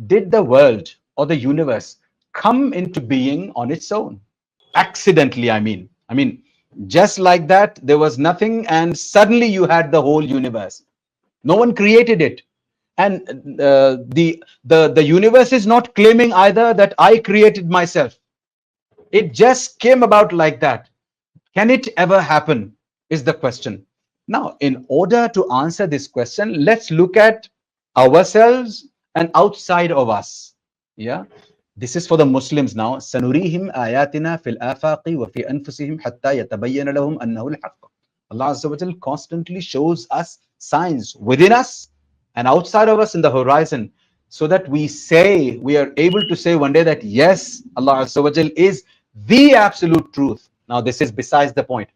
did the world or the universe come into being on its own? Accidentally, I mean, just like that, there was nothing, and suddenly you had the whole universe. No one created it. And the universe is not claiming either that I created myself. It just came about like that. Can it ever happen? Is the question. Now, in order to answer this question, let's look at ourselves and outside of us. Yeah. This is for the Muslims now. سنريهم آياتنا في الآفاق وفي أنفسهم حتى يتبين لهم أنه الحق. Allah Azza wa Jal constantly shows us signs within us and outside of us in the horizon, so that we are able to say one day that yes, Allah Azza wa Jal is the absolute truth. Now, this is besides the point.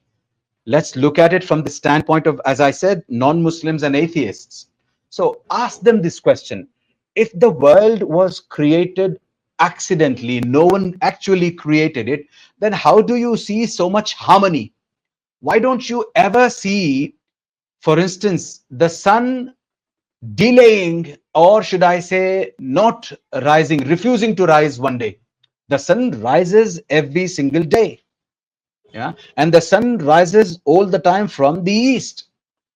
Let's look at it from the standpoint of, as I said, non-Muslims and atheists. So ask them this question. If the world was created accidentally, no one actually created it, then how do you see so much harmony? Why don't you ever see, for instance, the sun delaying, or should I say, not rising, refusing to rise one day? The sun rises every single day. Yeah. And the sun rises all the time from the east,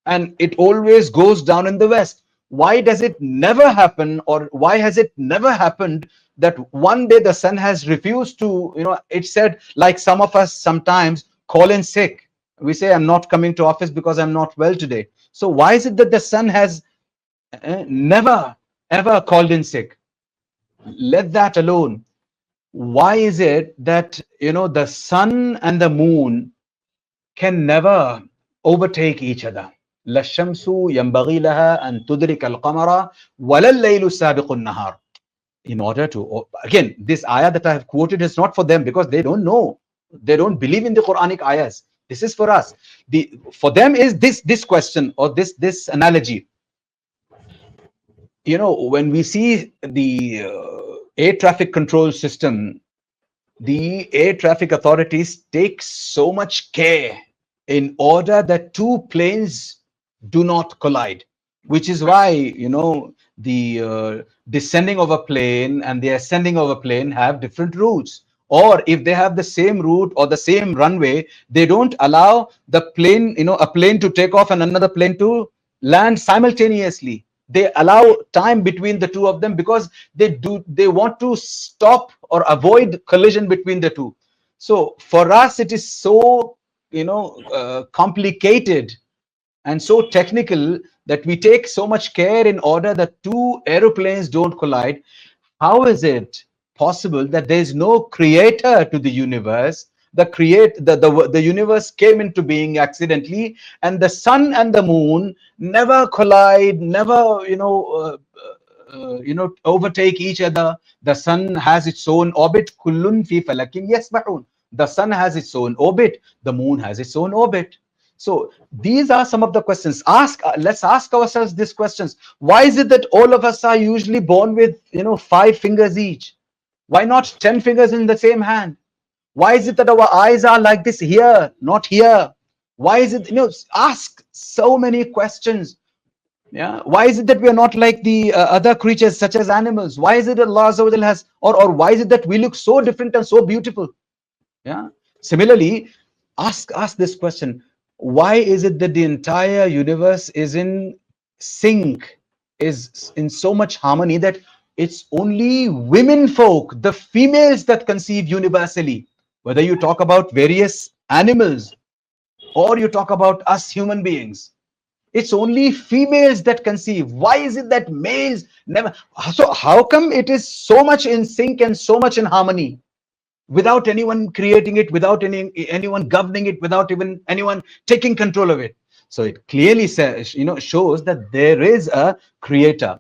and it always goes down in the west. Why does it never happen, or why has it never happened that one day the sun has refused to, it said, like some of us sometimes call in sick. We say, I'm not coming to office because I'm not well today. So why is it that the sun has never ever called in sick? Let that alone. Why is it that the sun and the moon can never overtake each other? لا الشمس ينبغي لها أن تدرك القمر ولا الليل سابق النهار. In order to, again, this ayah that I have quoted is not for them, because they don't know, they don't believe in the Quranic ayahs. This is for us. For them is this question, or this analogy. When we see the air traffic control system, the air traffic authorities take so much care in order that two planes do not collide, which is why the descending of a plane and the ascending of a plane have different routes. Or if they have the same route or the same runway, they don't allow the plane, a plane to take off and another plane to land simultaneously. They allow time between the two of them, because they want to stop or avoid collision between the two. So for us, it is so complicated and so technical that we take so much care in order that two aeroplanes don't collide. How is it possible that there is no creator to the universe? The universe came into being accidentally, and the sun and the moon never collide, never overtake each other. The sun has its own orbit. Kullun fi falakin yasbahun. The sun has its own orbit, the moon has its own orbit. So these are some of the questions. Let's ask ourselves these questions. Why is it that all of us are usually born with 5 fingers each? Why not 10 fingers in the same hand? Why is it that our eyes are like this here, not here? Why is it, ask so many questions. Yeah. Why is it that we are not like the other creatures, such as animals? Why is it that Allah Azza wa Jalla has, or why is it that we look so different and so beautiful? Yeah. Similarly, ask this question. Why is it that the entire universe is in sync, is in so much harmony, that it's only women folk, the females, that conceive universally? Whether you talk about various animals or you talk about us human beings, it's only females that conceive. Why is it that males never? So how come it is so much in sync and so much in harmony, without anyone creating it, without anyone governing it, without even anyone taking control of it? So it clearly says, shows that there is a creator.